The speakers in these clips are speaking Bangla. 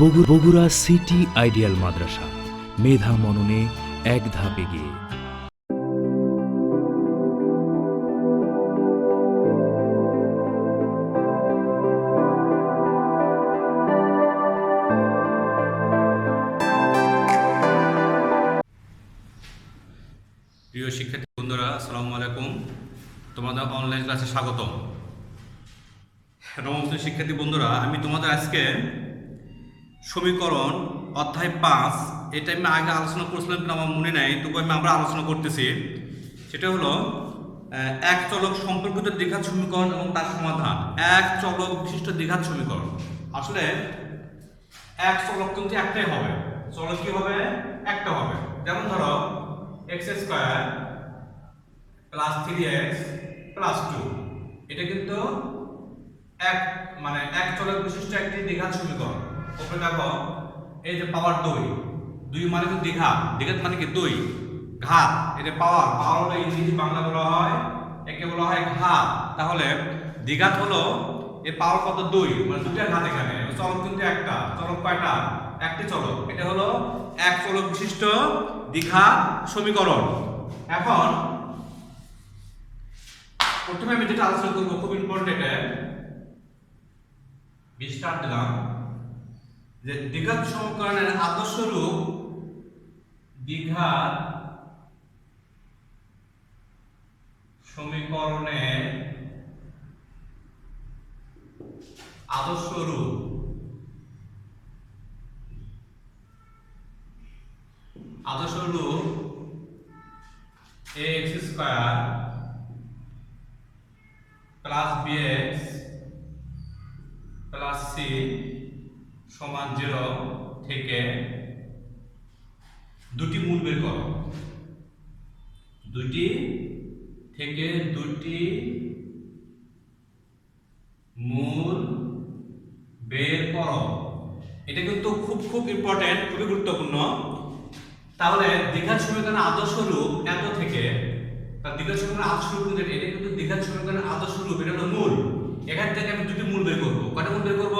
বগুড়া সিটি আইডিয়াল মাদ্রাসা, মেধা মননে এক ধাপ এগিয়ে। প্রিয় শিক্ষার্থী বন্ধুরা, আসসালামু আলাইকুম। তোমাদের অনলাইন ক্লাসে স্বাগতম। নবম শ্রেণীর শিক্ষার্থী বন্ধুরা, আমি তোমাদের আজকে সমীকরণ অধ্যায় 5, এটা আমি আগে আলোচনা করছিলাম কিন্তু আমার মনে নাই, তবু আমি আমরা আলোচনা করতেছি। সেটা হলো এক চলক সম্পর্কিত দ্বিঘাত সমীকরণ এবং তার সমাধান। এক চলক বিশিষ্ট দ্বিঘাত সমীকরণ। আসলে এক চলক কিন্তু একটাই হবে। চলক কি হবে? একটা হবে। যেমন ধরো x² + 3x + 2, এটা কিন্তু এক চলক বিশিষ্ট একটি দ্বিঘাত সমীকরণ। উপরে দেখো এই যে পাওয়ার 2 মানে কিন্তু দ্বিঘাত মানে কি 2 ঘাত, এটা পাওয়ার হলো ইংরেজি, বাংলা বলা হয় একে বলা হয় ঘাত। তাহলে দ্বিঘাত হলো এর পাওয়ার কত? 2, মানে দুইটা ঘাত। এখানে চলক কিন্তু একটা। চলক কয়টা? একটি চলক। এটা হলো এক চলক বিশিষ্ট দ্বিঘাত সমীকরণ। এখন প্রথমে আমি যেটা আলোচনা করবো, খুব ইম্পর্টেন্ট, বিস্তার দিলাম যে দ্বিঘাত সমীকরণের আদর্শ রূপ। দ্বিঘাত সমীকরণের আদর্শ রূপ। আদর্শ রূপ ax² + bx + c = 0 থেকে দুটি মূল বের করো। দুটি মূল বের করো। এটা কিন্তু খুব ইম্পর্টেন্ট, খুবই গুরুত্বপূর্ণ। তাহলে দ্বিঘাত সমীকরণের আদর্শ রূপ এত থেকে, তার দ্বিঘাত সমীকরণের আদর্শ রূপ কিন্তু এটা কিন্তু দ্বিঘাত সমীকরণের আদর্শ রূপ, এটা হলো মূল। এখান থেকে আমি দুটি মূল বের করব। কয়টা মূল বের করব?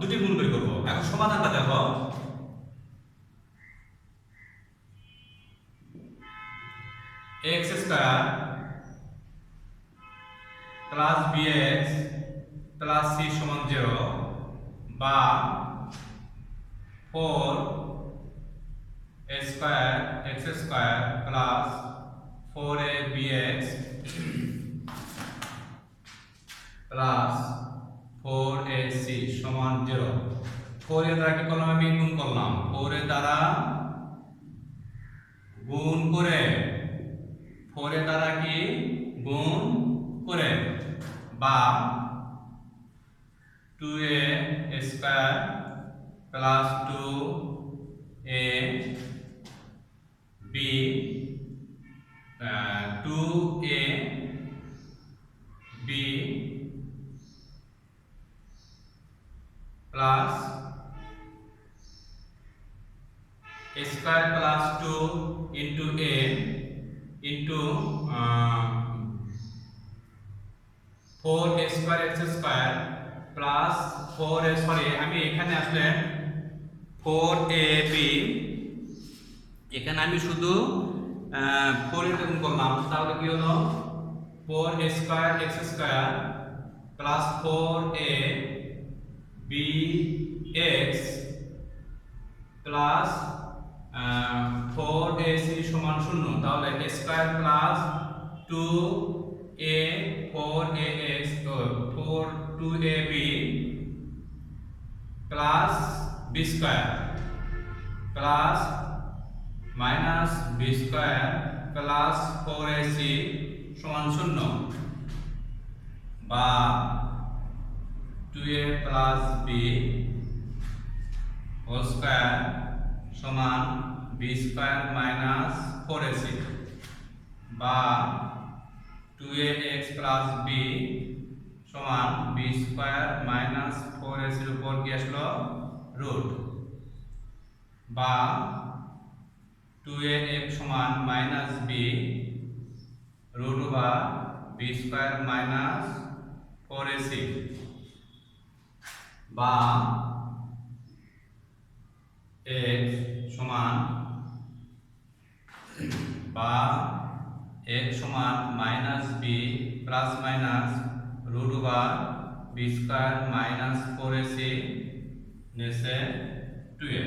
দুটি মূল বের করব। এখন সমাধানটা দেখো। x² + bx + c = 0 বা 4x² + 4abx + 4ac = 0। 4 এর দ্বারা কি করলাম? আমি গুণ করলাম। 4 এর দ্বারা গুণ করে, 4 এর দ্বারা কি গুণ করে, বা 2a² + 2ab 2ab plus a square plus 2 into a into 4a square x square plus 4a, sorry আমি এখানে আসলে 4ab, এখানে আমি শুধু 4 এর গুণ করলাম। তাহলে কি হলো? 4a square x square plus 4a bx plus 4ac = 0। তাহলে a square plus 2a 4ax 2ab plus b square plus minus b square plus 4ac = 0 বা 2a plus b whole square = b square minus 4ac বা 2ax plus b = b square minus 4ac এর উপর কি আসলো? রুট, বা 2ax = minus b root over b square minus 4ac বা x সমান বা x সমান minus b plus minus root over b square minus 4ac নিচে 2a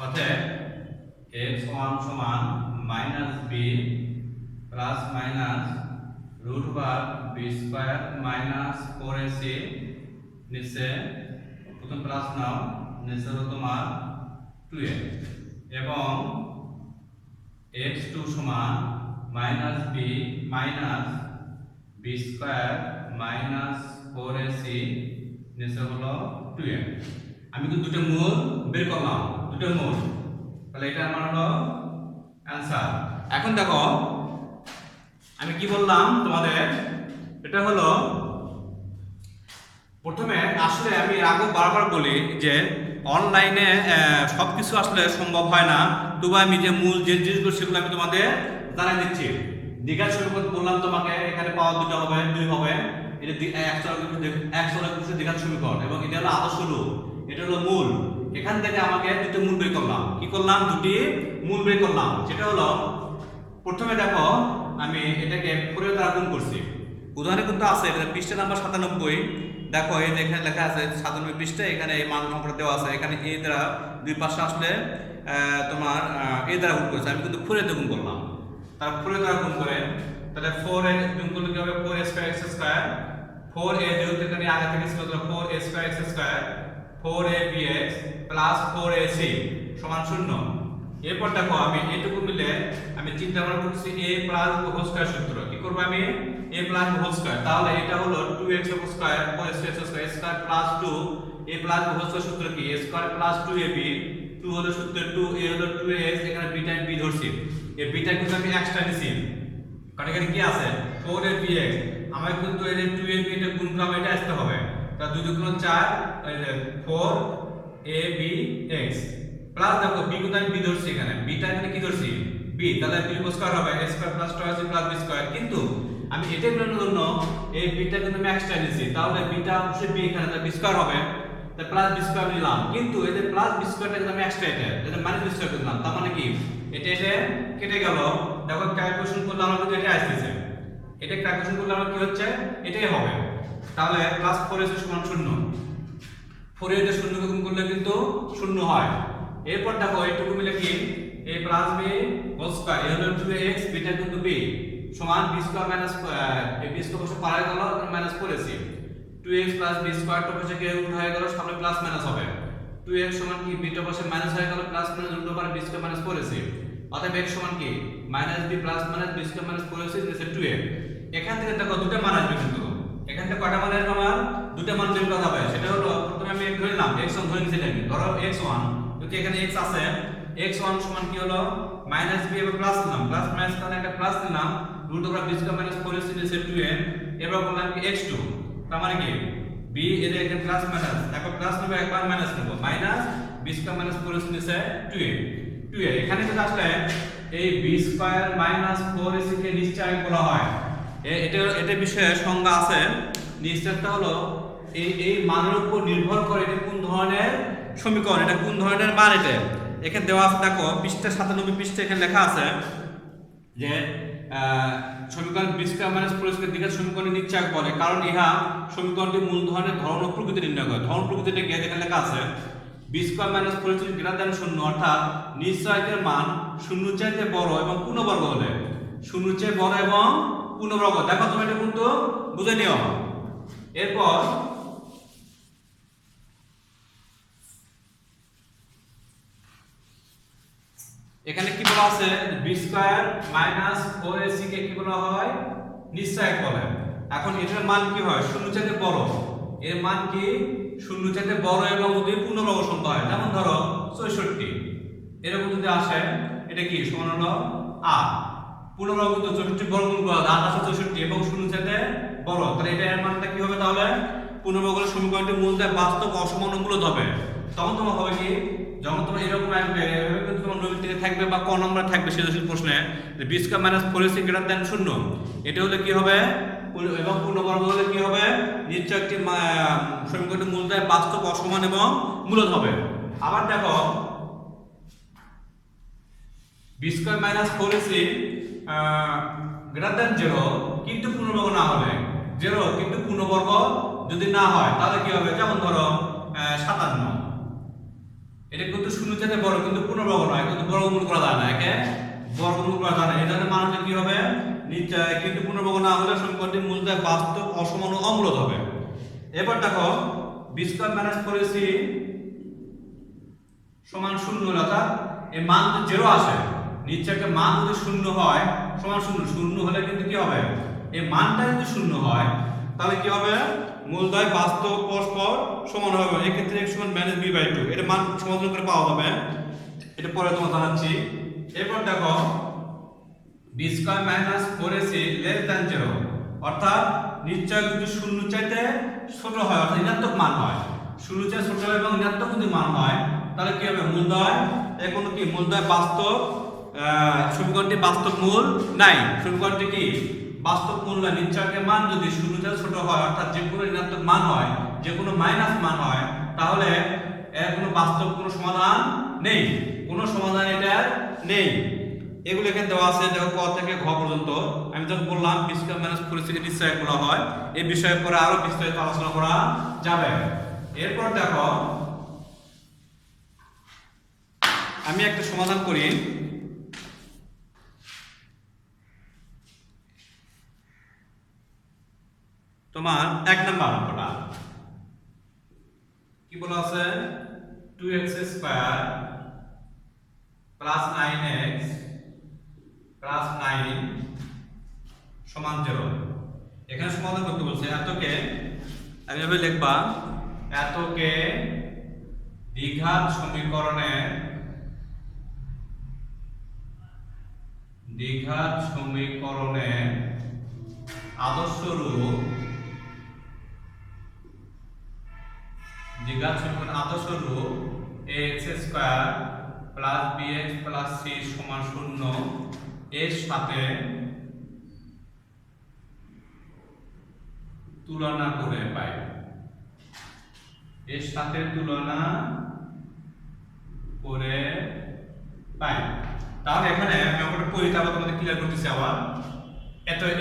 অতএব x1 সমান minus b plus minus root over b square minus 4ac নিচে প্রথম প্লাস নাও নিচে হলো তোমার 2a এবং x2 সমান minus b minus b square minus 4ac নিচে হলো 2a আমি কিন্তু দুটো মূল বের করলাম দুটো মূল তাহলে এটা আমার হলো অ্যানসার এখন দেখো আমি কি বললাম তোমাদের এটা হলো প্রথমে আসলে আমি আগে বারবার বলি যে অনলাইনে সবকিছু আসলে সম্ভব হয় না তবু আমি যে মূল যে জিনিসগুলো সেগুলো আমি তোমাদের জানাই দিচ্ছি দ্বিঘাত সমীকরণ বললাম তোমাকে এখানে পাওয়ার দুটো হবে দুই হবে এটা এক চলক দ্বিঘাত সমীকরণ এবং এটা হলো আদর্শ রূপ এটা হলো মূল এখান থেকে আমাকে দুটো মূল বের করলাম কি করলাম দুটি মূল বের করলাম সেটা হলো প্রথমে দেখো আমি এটাকে 4 দ্বারা গুণ করছি উদাহরণে কিন্তু আছে এটা পৃষ্ঠা নাম্বার 97 দেখো এই যে এখানে লেখা আছে 97 পৃষ্ঠা এখানে এই মান সংখ্যাটা দেওয়া আছে এখানে a দ্বারা দুই পাশে আসলে তোমার a দ্বারা গুণ করেছে আমি কিন্তু 4 দ্বারা গুণ করলাম তার 4 দ্বারা গুণ করে তাহলে 4 এ গুণ করলে কি হবে 4a square x square 4a যেহেতু এখানে আগে থেকে ছিল তাহলে 4a square x square 4abx plus 4ac সমান 0 এরপর দেখো আমি এটুকু মিলে আমি চিন্তা ভাবনা করছি a plus b whole square সূত্র কি করব আমি a plus b whole square তাহলে এটা হলো 2x whole square 4x square square plus 2 a plus b whole square সূত্র কি a স্কয়ার প্লাস 2ab 2 হলো সূত্র 2 a হলো 2x এখানে b টাইম b ধরছি এই b টাইম কিন্তু আমি এক্সট্রা নিছি কারণ এখানে কি আছে 4abx আমার কিন্তু এই 2ab এটা গুণ করলে এটা আসতে হবে তা 2 2 গুণ 4 এই যে 4abx প্লাস দেখো b কিন্তু আমি b ধরছি এখানে b টা এখানে কি ধরছি b তাহলে b স্কয়ার হবে a square plus 2ac plus b square কিন্তু আমি এটা বের জন্য এই b টা কিন্তু আমি এক্সট্রা নিছি তাহলে b টা অবশ্যই b এখানে তাহলে b স্কয়ার হবে তাহলে প্লাস b স্কয়ার নিলাম কিন্তু এই যে প্লাস b স্কয়ারটা কিন্তু আমি এক্সট্রা এটা মাইনাস b স্কয়ার দিলাম তার মানে কি এটা কেটে গেল দেখো ক্যালকুলেশন করলে আমরা কিন্তু এটা আসছে এটা ক্যালকুলেশন করলে আমার কি হচ্ছে এটাই হবে তাহলে প্লাস 4ac সমান 0 4 এর 0 কে গুণ করলে কিন্তু 0 হয় এরপর দেখো এইটুকু মিলে কি a plus b whole square এ হলো 2x বিটা কিন্তু b সমান b square minus a b square বসে পারে গেল minus 4ac 2x plus b square তো বসে কি রুট হয়ে গেল সামনে প্লাস মাইনাস হবে 2x সমান কি বিটা বসে মাইনাস হয়ে গেল plus minus root over b square minus 4ac অতএব x সমান কি minus b plus minus b square minus 4ac নিচে 2a এখান থেকে দেখো দুটো মান আসবে কিন্তু এখান থেকে কয়টা মান আসবে আমার দুটো মান বের করতে হবে সেটা হলো প্রথমে আমি ধরে নিলাম x1 ধরে নিয়েছি আমি ধরো x1 যদি এখানে x আছে x1 সমান কি হলো মাইনাস b এবং প্লাস নিলাম প্লাস মাইনাস তাহলে একটা প্লাস নিলাম root over b square minus 4ac নিচে 2a এবার বললাম কি x2 তার মানে কি b এর এখানে প্লাস মাইনাস একবার প্লাস নেব একবার মাইনাস নেব minus b square minus 4ac নিচে 2a এখানে যদি আসলে এই b স্কয়ার মাইনাস 4ac কে নিশ্চয় বলা হয় এটা বিষয়ে সংজ্ঞা আছে নিশ্চয়টা হলো এই মানের উপর নির্ভর করে এটা কোন ধরনের সমীকরণ এটা কোন ধরনের মান এটা এখানে দেওয়া আছে দেখো পৃষ্ঠা 97 পৃষ্ঠা এখানে লেখা আছে যে সমীকরণ b স্কয়ার মাইনাস 4ac এর দ্বিঘাত সমীকরণের নিশ্চয়ক বলে কারণ ইহা সমীকরণটি মূল ধরনের ধরন ও প্রকৃতি নির্ণয় করে ধরন প্রকৃতিটা কি এখানে লেখা আছে b square minus 4ac greater than 0 অর্থাৎ নিশ্চয়কের মান 0 চাইতে বড় এবং পূর্ণবর্গ হলে 0 চেয়ে বড় এবং পূর্ণবর্গ দেখো তুমি এটা কিন্তু বুঝে নিও এরপর এখানে কি বলা আছে b স্কয়ার মাইনাস 4ac কে কি বলা হয় নিশ্চয়ক বলে এখন এটার মান কি হয় 0 চাইতে বড় এর মান কি 0 চাইতে বড় এবং যদি পূর্ণবর্গ সংখ্যা হয় যেমন ধরো 64 এরকম যদি আসে এটা কি সমান হলো r পূর্ণবর্গ তো 64 বর্গমূল করা 64 এবং 0 চাইতে বড় তাহলে এটা এর মানটা কি হবে তাহলে পূর্ণবর্গের সমীকরণটি মূলতে বাস্তব অসমান মূলত হবে তখন তোমার হবে কি যখন তোমার এরকম আসবে এভাবে কিন্তু তোমার নবীন থেকে থাকবে বা ক নম্বরে থাকবে সৃজনশীল প্রশ্নে যে b square minus 4ac greater than 0 এটা হলে কি হবে এবং পূর্ণবর্গ হলে কি হবে নিশ্চয় একটি সমীকরণটি মূলতে বাস্তব অসমান এবং মূলত হবে আবার দেখো b square minus 4ac greater than 0 কিন্তু পূর্ণবর্গ না হলে 0 কিন্তু পূর্ণবর্গ যদি না হয় তাহলে কি হবে, যেমন ধরো 57, এটা কিন্তু শূন্য চাইতে বড় কিন্তু পূর্ণবর্গ নয়, কিন্তু বর্গমূল করা যায় না, একে বর্গমূল করা যায় না। এই জন্য মানুষের কি হবে, নিচে কিন্তু পূর্ণবর্গ না হলে সমীকরণটি মূলদয় বাস্তব অসমান ও অমূলদ হবে। এবার দেখো বি স্কয়ার মাইনাস 4ac সমান 0 হলে অর্থাৎ এই মান যদি 0 আসে, নিচে একটা মান যদি 0 হয় সমান 0 হলে কিন্তু কি হবে, এই মানটা যদি 0 হয় তাহলে কি হবে, মূলদয় বাস্তব পরস্পর সমান হবে। এই ক্ষেত্রে x সমান - b/2 এর মান সমাধান করে পাওয়া যাবে, এটা পরে তোমাদের জানাচ্ছি। এরপর দেখো b square minus 4ac less than 0 অর্থাৎ নিশ্চয় যদি 0 চাইতে ছোট হয় অর্থাৎ ঋণাত্মক মান হয়, 0 চাইতে ছোট এবং ঋণাত্মক যদি মান হয় তাহলে কি হবে, মূলদয় এখন কি মূলদয় বাস্তব সমীকরণটি বাস্তব মূল নাই, সমীকরণটি কি বাস্তব মূল না। নিশ্চয়কের মান যদি 0 চাইতে ছোট হয় অর্থাৎ যে কোনো ঋণাত্মক মান হয়, যে কোনো মাইনাস মান হয়, তাহলে এর কোনো বাস্তব কোনো সমাধান নেই, কোনো সমাধান এটার নেই। এগুলো এখানে দেওয়া আছে, দেখো ক থেকে ঘ পর্যন্ত। আমি যখন বললাম বি স্কয়ার মাইনাস 4ac নিশ্চয় বলা হয়, এই বিষয়ে পরে আরো বিস্তারিত আলোচনা করা যাবে। এরপর দেখো আমি একটা সমাধান করি। তোমার 1 নাম্বার অঙ্কটা কি বলা আছে, 2x² প্লাস 9x প্লাস 9 সমান 0। এখানে সমাধান করতে বলছে। এতকে আমি এভাবে লিখবা, এতকে দ্বিঘাত সমীকরণের আদর্শ রূপ, ax² plus bx plus c সমান 0 এর সাথে তুলনা করে পাই, এর সাথে তুলনা করে পাই। তাহলে এখানে আমি একটা পরীক্ষা তোমাদের ক্লিয়ার করতেছি আবার।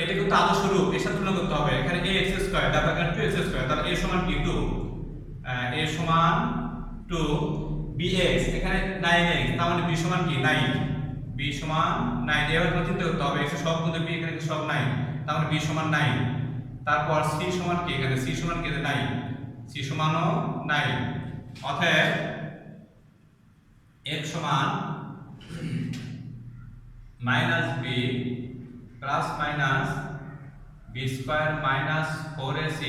এটা কিন্তু আদর্শ রূপ, এর সাথে তুলনা করতে হবে। এখানে ax² তারপর এখানে 2x², তাহলে a সমান কি 2, a সমান 2, bx এখানে 9x, তার মানে b সমান কি 9, b সমান 9। এবার তোমাকে চিন্তা করতে হবে, x এর সব কিন্তু b এখানে সব 9, তার মানে b সমান 9। তারপর c সমান কি, এখানে c সমান কি 9, c সমানও 9। অতএব x সমান -b plus minus b square minus 4ac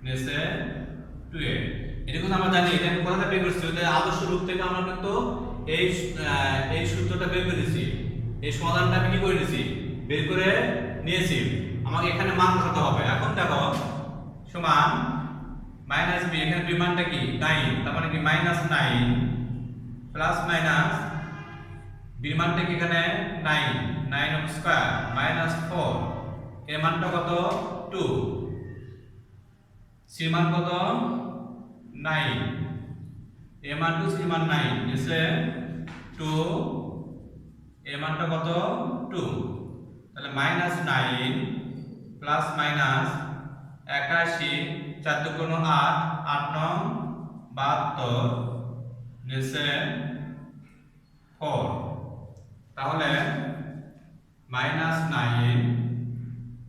নিচে 2a। এটা কিন্তু আমরা জানি, এটা আমি কোথা থেকে বের করছি, ওই আদর্শ রূপ থেকে আমরা কিন্তু এই সূত্রটা বের করেছি, এই সমাধানটা আমি কি করে নিয়েছি, বের করে নিয়েছি। আমাকে এখানে মান বসাতে হবে। এখন দেখো সমান -b, এখানে b মানটা কি 9, তার মানে কি -9 প্লাস মাইনাস b মানটা কি এখানে 9 স্কয়ার মাইনাস 4, এর মানটা কত 2, c মান কত 9, এ মান 2, c মান 9 এসে 2, এ মানটা কত 2, তাহলে -9 প্লাস মাইনাস 81, 4 দুগুণ 8, 8 নং 72 নিচে 4। তাহলে -9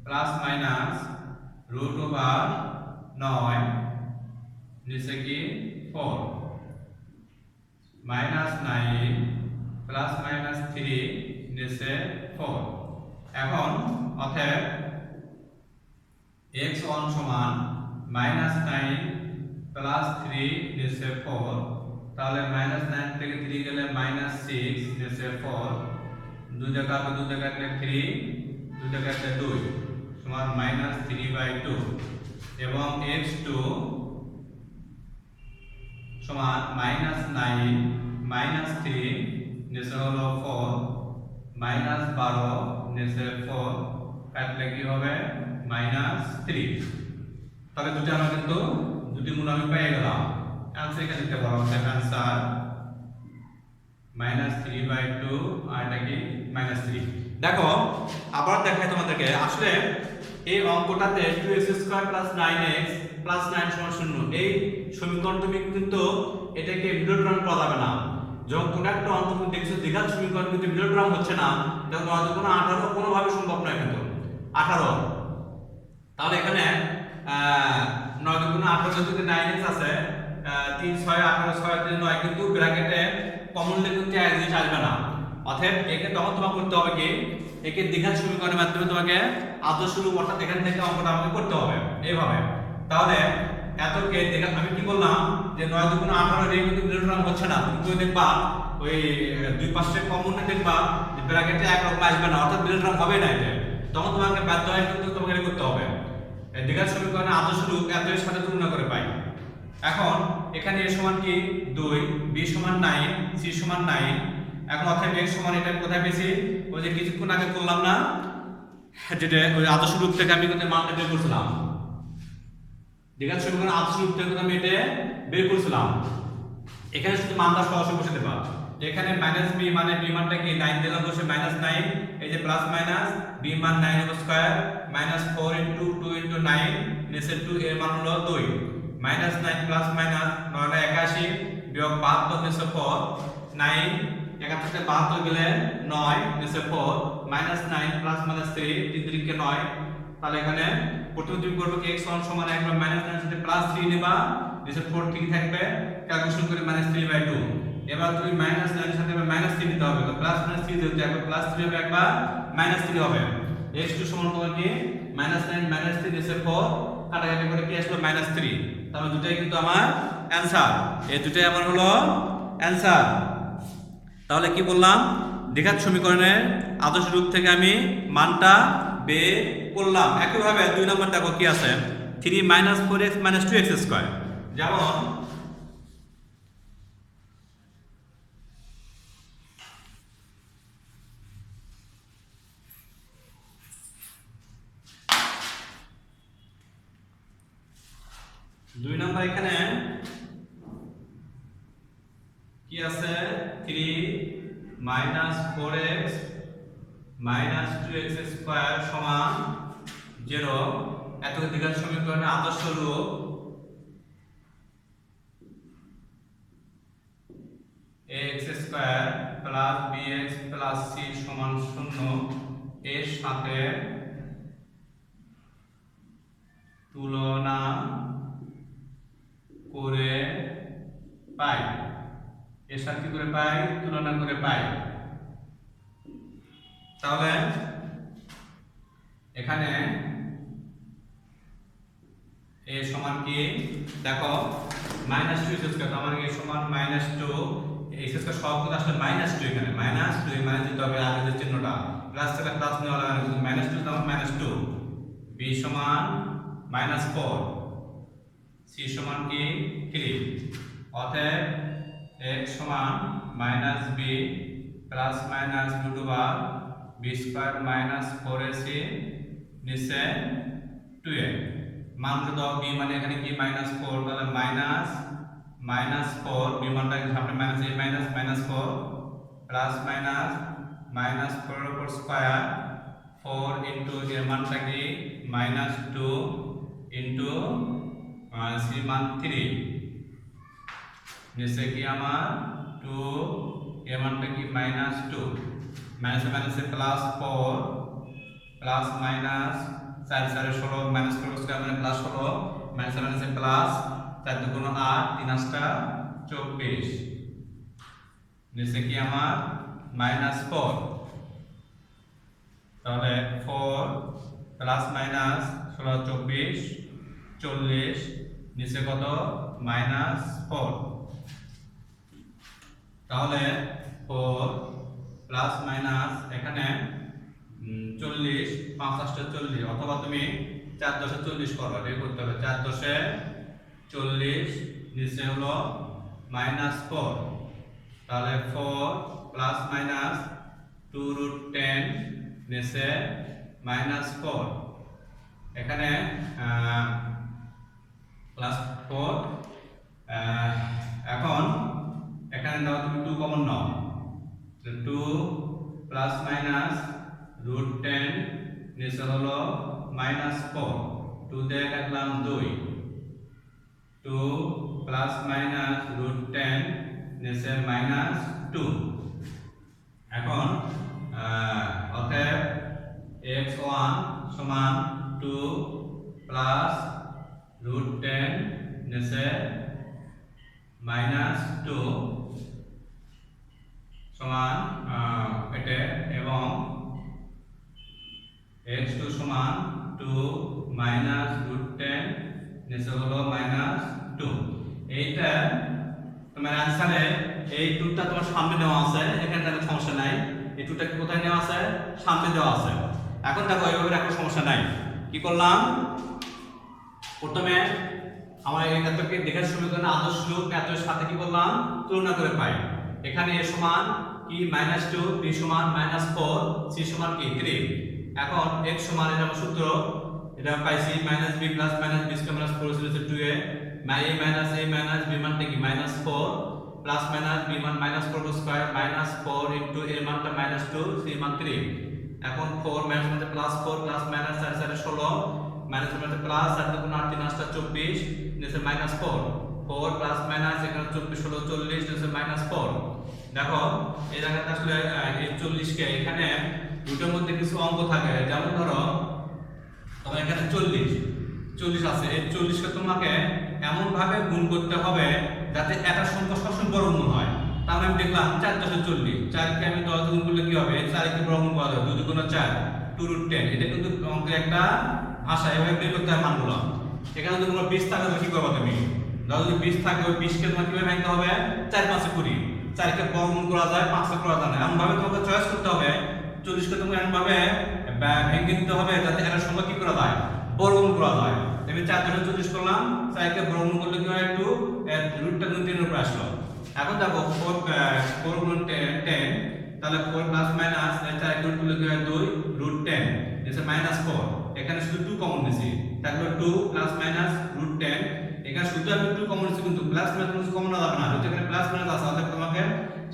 প্লাস মাইনাস √9 নিচে কি 4, -9 প্লাস মাইনাস 3 নিচে 4। এখন অতএব x1 সমান -9 প্লাস 3 নিচে 4, তাহলে -9 থেকে 3 গেলে -6 নিচে 4, 2 জায়গাতে 3, 2 জায়গাতে 2 সমান -3/2 এবং x2 সমান -9 -3 নিচে হলো 4, -12 নিচে 4 কাটলে কি হবে -3। তাহলে দুটি আমরা কিন্তু দুটি মূল আমি পেয়ে গেলাম। অ্যান্সার এখানে দিতে পারো অ্যান্সার -3/2 আর এটা কি -3। দেখো আবার দেখাই তোমাদেরকে, আসলে এই অঙ্কটাতে 2x² + 9x + 9 = 0 এই সমীকরণ তুমি কিন্তু এটাকে মিডল টার্ম করা যাবে না। যখন কোনো একটা অঙ্ক তুমি দেখছো দ্বিঘাত সমীকরণ কিন্তু মিডল টার্ম হচ্ছে না, তখন হয়তো কোনো 18 কোনোভাবে সম্ভব নয় কিন্তু 18। তাহলে এখানে 9 × 18 যদি 9x আছে 3 6 18 6 3 9 কিন্তু ব্র্যাকেটে কমনলি কিন্তু এক জিনিস আসবে না। অতএব একে তখন তোমাকে করতে হবে কি, একে দ্বিঘাত সমীকরণের মাধ্যমে তোমাকে আদর্শ রূপ অর্থাৎ এখান থেকে অঙ্কটা আমাকে করতে হবে এইভাবে। তাহলে এতকে দ্বিঘাত আমি কি বললাম যে 9 × 18 এই কিন্তু মিডল টার্ম হচ্ছে না, তুমি দেখবা ওই দুই পাশে কমনে দেখবা যে ব্র্যাকেটে একরকম আসবে না, অর্থাৎ মিডল টার্ম হবে না। এটা তখন তোমাকে বাধ্য হয় কিন্তু তোমাকে এটা করতে হবে। দ্বিঘাত সমীকরণের আদর্শ রূপ এত এর সাথে তুলনা করে পাই। এখন এখানে a সমান কি 2, b সমান 9, c সমান 9। এখন অতএব x সমান এটা আমি কোথায় পেয়েছি, ওই যে কিছুক্ষণ আগে করলাম না, যেটা ওই আদর্শ রূপ থেকে আমি কিন্তু মানটা বের করছিলাম। দ্বিঘাত সমীকরণের আদর্শ রূপ থেকে আমি এটা বের করছিলাম। এখানে শুধু মানটা সরাসরি বসে দেবা। এখানে -b মানে b মানটা কি 9 দিলাম, বসে -9, এই যে প্লাস মাইনাস b মান 9 স্কয়ার -4 * 2 * 9 নিচে 2 এর মান হলো 2, -9 প্লাস মাইনাস 9 81 বিয়োগ 72 নিচে 4 9 71 থেকে 72 গেলে 9 নিচে 4 -9 প্লাস -3 3 3 কে 9। তাহলে এখানে প্রথমে তুমি করবে কি x সমান একবার -9 এর সাথে +3 নেবা, নিচে 4 ঠিক থাকবে, ক্যালকুলেশন করে -3/2। এবার তুমি -9 এর সাথে -3 নিতে হবে, তো +-3 যেহেতু একবার +3 হবে একবার -3 হবে। x2 সমান তোমার কি -9 -3 নিচে 4 কাটাকাটি করে কি আসলো -3। তাহলে দুটাই কিন্তু আমার অ্যানসার, এই দুটাই আমার হলো অ্যানসার। তাহলে কি বললাম, দ্বিঘাত সমীকরণের আদর্শ রূপ থেকে আমি মানটা বের করলাম। একইভাবে 2 নম্বর দেখো কি আছে, 3 - 4x - 2x²। যেমন দুই নম্বর এখানে কি আছে, 3 - 4x - 2x² সমান 0। এত দ্বিঘাত সমীকরণের আদর্শ রূপ ax² + bx + c সমান 0 এর সাথে তুলনা করে পাই, এর সাথে করে পাই তুলনা করে পাই। তাহলে এখানে a সমান কি দেখো -2x², আমার a সমান -2 x² সব কিন্তু আসলে -2, এখানে -2 মানে দিতে হবে আগে যে চিহ্নটা প্লাস থেকে প্লাস নেওয়া লাগে, -2 দাও -2, b সমান -4, c সমান কি 3। অতএব x সমান -b plus minus √2 b² - 4ac নিচে 2a। মানটা দাও b মানে এখানে কি -4, তাহলে -4 b মানটা সামনে -a -4 প্লাস মাইনাস -4 এর উপর স্কয়ার 4 ইনটু এর মানটা কি -2 ইনটু c মান 3 নিচে কি আমার 2 এর মানটা কি -2 মাইনাসে +4 প্লাস মাইনাস 4 4 16 -4 স্কয়ার মানে +16 মাইনাসে প্লাস 4 2 8 3 8 24 নিচে কি আমার -4। তাহলে 4 প্লাস মাইনাস 16 24 40 নিচে কত -4। তাহলে 4 প্লাস মাইনাস এখানে 40 5 8 40, অথবা তুমি 4 10 40 করবে, বের করতে হবে 4 10 40 নিচে হলো -4। তাহলে 4 প্লাস মাইনাস 2√10 নিচে -4। এখানে +4 এখন এখানে দাও তুমি 2 কমন নাও, 2 প্লাস মাইনাস √10 নিচে হলো -4, 2 দিয়ে কাটলাম 2, 2 প্লাস মাইনাস √10 নিচে -2। এখন অতএব x1 সমান 2 প্লাস √10 নিচে -2 সমান এটা, এবং x2 সমান 2 মাইনাস √10 নিচে হলো -2। এইটা তোমার অ্যানসারে এই 2টা তোমার সামনে দেওয়া আছে, এখানে কোনো সমস্যা নাই। এই 2টা কোথায় নেওয়া আছে? সামনে দেওয়া আছে। এখন দেখো এইভাবে একটা সমস্যা নাই। কি করলাম? প্রথমে আমরা এই এতকে দেখার সমীকরণ আদর্শ এতের সাথে কি করলাম? তুলনা করে পাই। এখানে a সমান কি -2, b সমান -4, c সমান কি 3। এখন x সমান এর সূত্র এটা পাইছি -b plus -b square plus 4 ছিল 2a, a মাইনাস b মানটা কি -4 প্লাস b মান -4 স্কয়ার -4 ইনটু a মানটা -2, c মান 3। এখন 4 মাইনাস মানে প্লাস 4 প্লাস মাইনাস 4 4 16 মাইনাস মানে প্লাস 4 2 8 3 8 24 নিচে -4, 4 প্লাস মাইনাস এখানে 24 16 40 নিচে -4। দেখো এই জায়গাটা আসলে এই 40 কে এখানে দুটোর মধ্যে কিছু অঙ্ক থাকে, যেমন ধরো তোমার এখানে 40 আছে, এই 40 কে তোমাকে এমন ভাবে গুণ করতে হবে যাতে একটা সংখ্যা সবসময় বর্গমূল হয়। তাহলে আমি দেখলাম 4 × 40, 4 কে আমি 10 গুণ করলে কি হবে? 4 কে বর্গমূল করা যাবে, 2 × 4 2√10। এটা কিন্তু অঙ্কের একটা ভাষা, এভাবে বের করতে হয় মানগুলো। এখানে যদি কোনো 20 থাকে তাহলে কি করবে তুমি? ধরো যদি 20 থাকে, ওই 20 কে তোমার কিভাবে ভাঙতে হবে? 4 5 এ 20, 4 কে বর্গমূল করা যায়, 5 এ করা যায় না। এমন ভাবে তোমাকে চয়েস করতে হবে, 40 কে তুমি এমন ভাবে ভেঙে দিতে হবে যাতে এর সংখ্যা কি করা যায়? বর্গমূল করা যায়। আমি 4 × 40 করলাম, 4 কে বর্গমূল করলে কি হয়? 2 এর রুটটা কিন্তু 3 এর উপর আসলো। এখন দেখো 4 × 10, তাহলে 4 প্লাস মাইনাস 4 গুণ করলে কি হয়? 2 √10 নিচে -4। এখানে শুধু 2 কমন নিছি, তাহলে 2 প্লাস মাইনাস √10। এখানে শুধু আমি 2 কমন নিছি, কিন্তু প্লাস মাইনাস কিছু কমন না যাবে না, যেটা এখানে প্লাস মাইনাস আছে, অর্থাৎ তোমাকে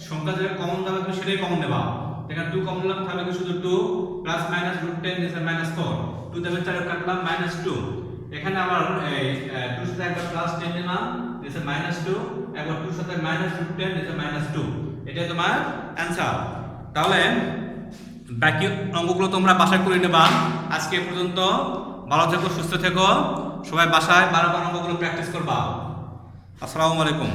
সংখ্যা যেটা কমন যাবে তুমি সেটাই কমন নেবা। এখানে 2 কমন নিলাম, তাহলে কি শুধু 2 প্লাস মাইনাস √10 নিচে -4, 2 দিয়ে 4 কাটলাম -2। এখানে আবার এই 2 সাথে একবার প্লাস 10 নিলাম নিচে -2, একবার 2 সাথে -√10 নিচে -2। এটাই তোমার অ্যানসার। তাহলে বাকি অঙ্কগুলো তোমরা বাসায় করে নেবা। আজকে এ পর্যন্ত, ভালো থেকো, সুস্থ থেকো, সবাই বাসায় বারবার অঙ্কগুলো প্র্যাকটিস করবা। আসসালামু আলাইকুম।